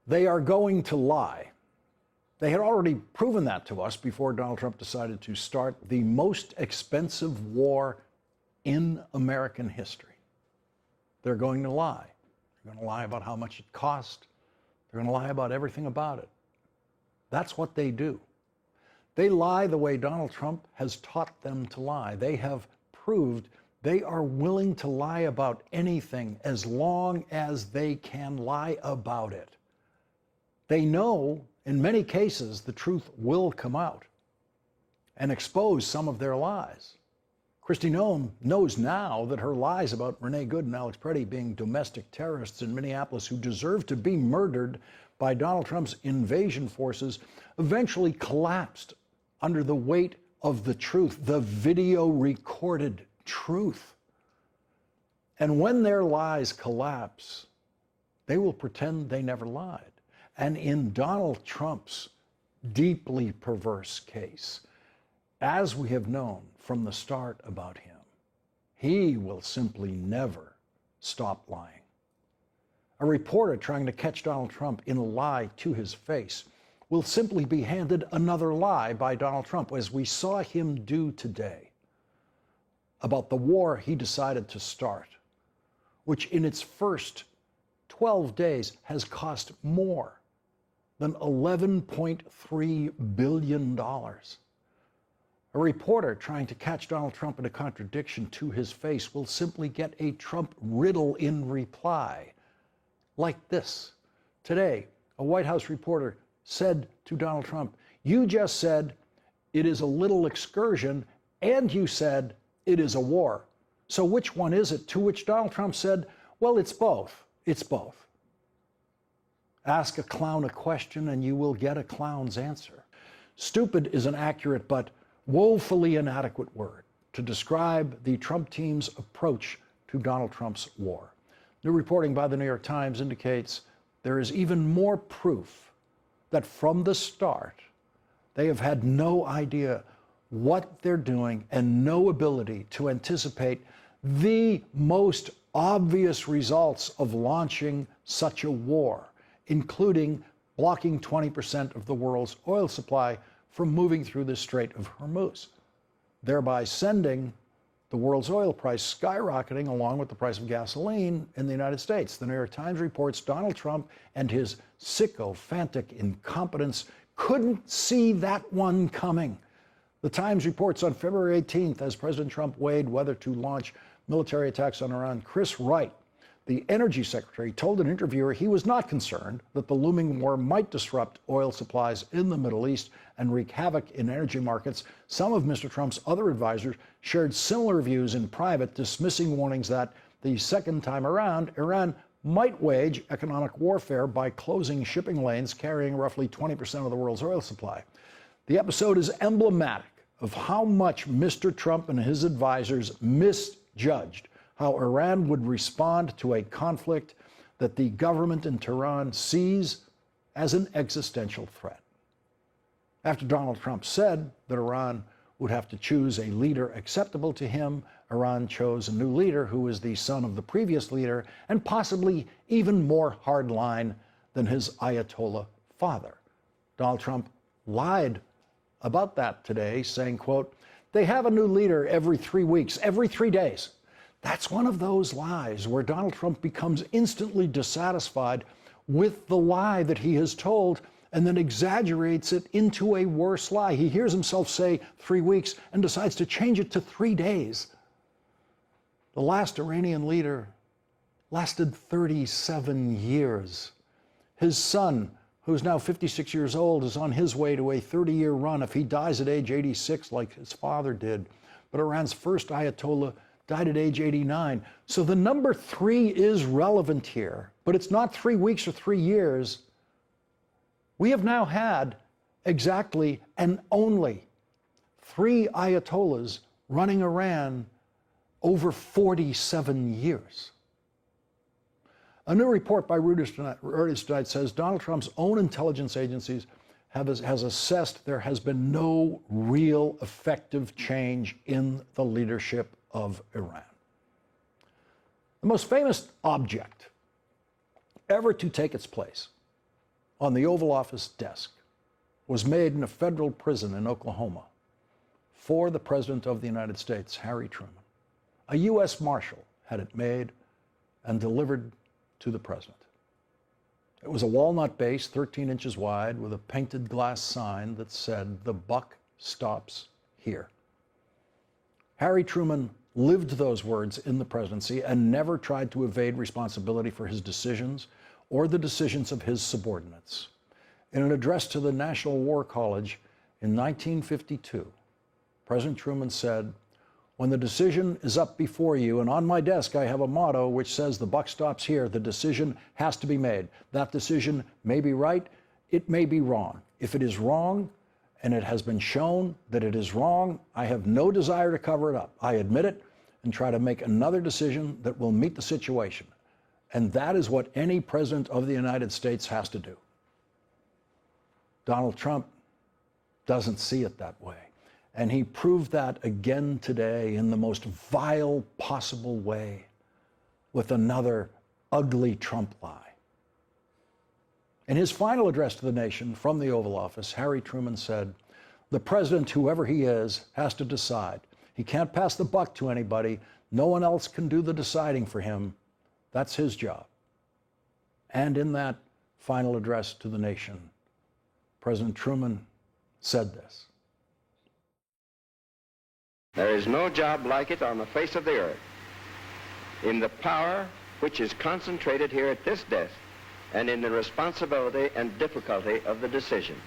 They are going to lie. They had already proven that to us before Donald Trump decided to start the most expensive war in American history. They're going to lie. They're going to lie about how much it cost. They're going to lie about everything about it. That's what they do. They lie the way Donald Trump has taught them to lie. They have proved they are willing to lie about anything as long as they can lie about it. They know, in many cases, the truth will come out and expose some of their lies. Kristi Noem knows now that her lies about Renee Good and Alex Preddy being domestic terrorists in Minneapolis who deserve to be murdered by Donald Trump's invasion forces eventually collapsed under the weight of the truth, the video recorded truth. And when their lies collapse, they will pretend they never lied. And in Donald Trump's deeply perverse case, as we have known from the start about him, he will simply never stop lying. A reporter trying to catch Donald Trump in a lie to his face will simply be handed another lie by Donald Trump, as we saw him do today about the war he decided to start, which in its first 12 days has cost more than $11.3 billion. A reporter trying to catch Donald Trump in a contradiction to his face will simply get a Trump riddle in reply, like this. Today, a White House reporter said to Donald Trump, "You just said it is a little excursion, and you said it is a war. So which one is it?" To which Donald Trump said, "Well, it's both. It's both." Ask a clown a question and you will get a clown's answer. Stupid is an accurate but woefully inadequate word to describe the Trump team's approach to Donald Trump's war. New reporting by the New York Times indicates there is even more proof that from the start, they have had no idea what they're doing and no ability to anticipate the most obvious results of launching such a war, including blocking 20% of the world's oil supply from moving through the Strait of Hormuz, thereby sending the world's oil price skyrocketing along with the price of gasoline in the United States. The New York Times reports Donald Trump and his sycophantic incompetence couldn't see that one coming. The Times reports on February 18th, as President Trump weighed whether to launch military attacks on Iran, Chris Wright, the energy secretary, told an interviewer he was not concerned that the looming war might disrupt oil supplies in the Middle East and wreak havoc in energy markets. Some of Mr. Trump's other advisors shared similar views in private, dismissing warnings that the second time around, Iran might wage economic warfare by closing shipping lanes carrying roughly 20% of the world's oil supply. The episode is emblematic of how much Mr. Trump and his advisors misjudged how Iran would respond to a conflict that the government in Tehran sees as an existential threat. After Donald Trump said that Iran would have to choose a leader acceptable to him, Iran chose a new leader who is the son of the previous leader and possibly even more hardline than his Ayatollah father. Donald Trump lied about that today, saying, quote, "They have a new leader every 3 weeks, every 3 days." That's one of those lies where Donald Trump becomes instantly dissatisfied with the lie that he has told and then exaggerates it into a worse lie. He hears himself say 3 weeks and decides to change it to 3 days. The last Iranian leader lasted 37 years. His son, who's now 56 years old, is on his way to a 30-year run if he dies at age 86 like his father did. But Iran's first Ayatollah died at age 89. So the number 3 is relevant here, but it's not 3 weeks or 3 years. We have now had exactly and only 3 Ayatollahs running Iran over 47 years. A new report by Reuters tonight says Donald Trump's own intelligence agencies has assessed there has been no real effective change in the leadership of Iran. The most famous object ever to take its place on the Oval Office desk was made in a federal prison in Oklahoma for the President of the United States, Harry Truman. A U.S. Marshal had it made and delivered to the President. It was a walnut base, 13 inches wide, with a painted glass sign that said, "The buck stops here." Harry Truman lived those words in the presidency and never tried to evade responsibility for his decisions or the decisions of his subordinates. In an address to the National War College in 1952, President Truman said, "When the decision is up before you, and on my desk I have a motto which says the buck stops here, the decision has to be made. That decision may be right, it may be wrong. If it is wrong, and it has been shown that it is wrong, I have no desire to cover it up. I admit it and try to make another decision that will meet the situation." And that is what any president of the United States has to do. Donald Trump doesn't see it that way. And he proved that again today in the most vile possible way with another ugly Trump lie. In his final address to the nation from the Oval Office, Harry Truman said, "The president, whoever he is, has to decide. He can't pass the buck to anybody. No one else can do the deciding for him. That's his job." And in that final address to the nation, President Truman said this: "There is no job like it on the face of the earth. In the power which is concentrated here at this desk, and in the responsibility and difficulty of the decisions.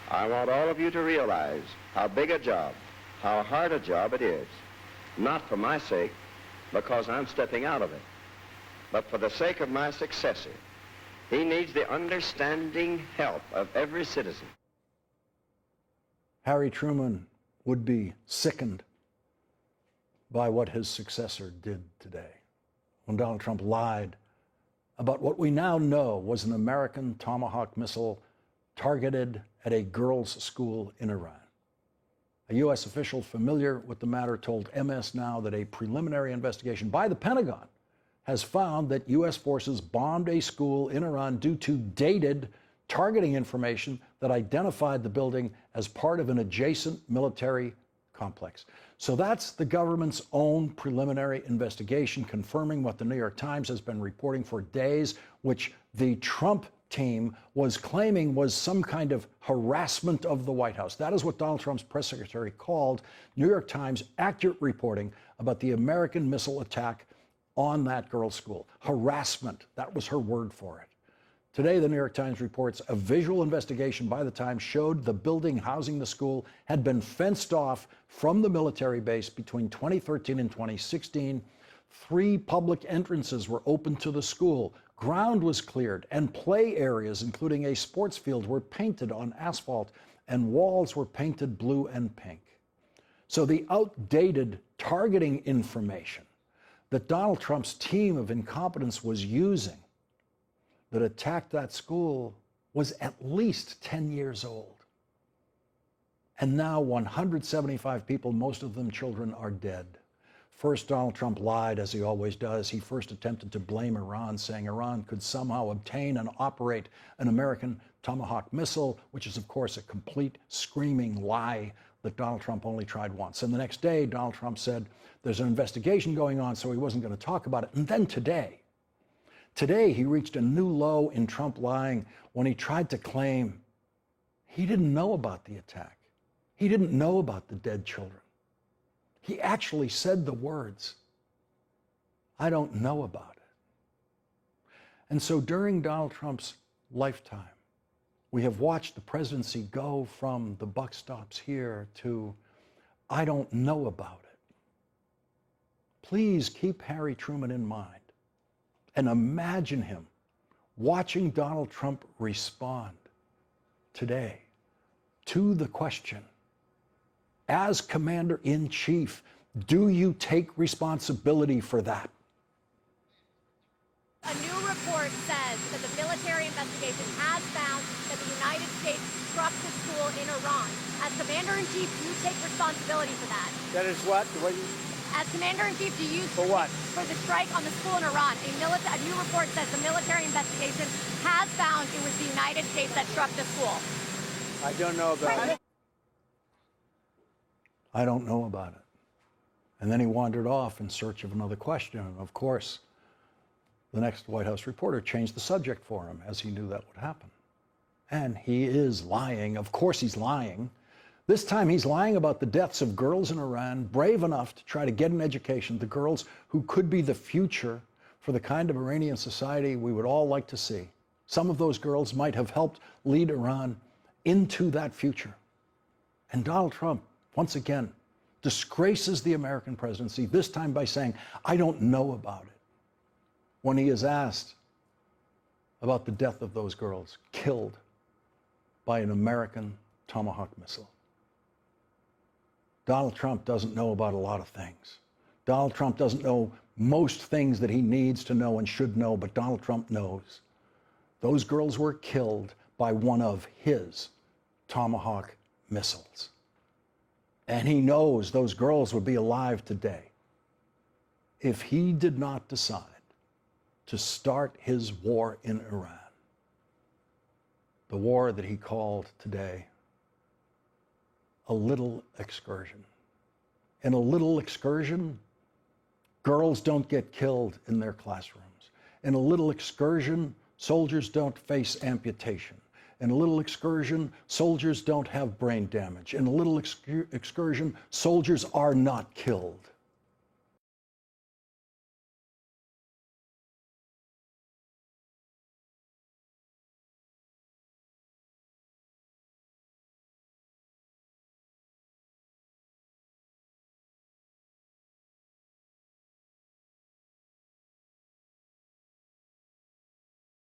I want all of you to realize how big a job, how hard a job it is, not for my sake, because I'm stepping out of it, but for the sake of my successor. He needs the understanding help of every citizen." Harry Truman would be sickened by what his successor did today when Donald Trump lied about what we now know was an American Tomahawk missile targeted at a girls' school in Iran. A U.S. official familiar with the matter told MS Now that a preliminary investigation by the Pentagon has found that U.S. forces bombed a school in Iran due to dated targeting information that identified the building as part of an adjacent military complex. So that's the government's own preliminary investigation, confirming what the New York Times has been reporting for days, which the Trump team was claiming was some kind of harassment of the White House. That is what Donald Trump's press secretary called New York Times accurate reporting about the American missile attack on that girls' school. Harassment, that was her word for it. Today, the New York Times reports a visual investigation by the Times showed the building housing the school had been fenced off from the military base between 2013 and 2016. 3 public entrances were open to the school. Ground was cleared, and play areas, including a sports field, were painted on asphalt, and walls were painted blue and pink. So the outdated targeting information that Donald Trump's team of incompetence was using that attacked that school was at least 10 years old. And now 175 people, most of them children, are dead. First, Donald Trump lied, as he always does. He first attempted to blame Iran, saying Iran could somehow obtain and operate an American Tomahawk missile, which is, of course, a complete screaming lie that Donald Trump only tried once. And the next day, Donald Trump said there's an investigation going on, so he wasn't going to talk about it. And then today he reached a new low in Trump lying when he tried to claim he didn't know about the attack. He didn't know about the dead children. He actually said the words, "I don't know about it." And so during Donald Trump's lifetime, we have watched the presidency go from "the buck stops here" to "I don't know about it." Please keep Harry Truman in mind and imagine him watching Donald Trump respond today to the question, as Commander-in-Chief, do you take responsibility for that? A new report says that the military investigation has found that the United States struck the school in Iran. As Commander-in-Chief, you take responsibility for that. That is what? As Commander-in-Chief, do you... For what? For the strike on the school in Iran. A new report says the military investigation has found it was the United States that struck the school. I don't know about it. I don't know about it. And then he wandered off in search of another question. And of course, the next White House reporter changed the subject for him, as he knew that would happen. And he is lying. Of course he's lying. This time he's lying about the deaths of girls in Iran, brave enough to try to get an education, the girls who could be the future for the kind of Iranian society we would all like to see. Some of those girls might have helped lead Iran into that future. And Donald Trump, once again, disgraces the American presidency, this time by saying, I don't know about it, when he is asked about the death of those girls killed by an American Tomahawk missile. Donald Trump doesn't know about a lot of things. Donald Trump doesn't know most things that he needs to know and should know, but Donald Trump knows. Those girls were killed by one of his Tomahawk missiles. And he knows those girls would be alive today if he did not decide to start his war in Iran. The war that he called today a little excursion. In a little excursion, girls don't get killed in their classrooms. In a little excursion, soldiers don't face amputation. In a little excursion, soldiers don't have brain damage. In a little excursion, soldiers are not killed.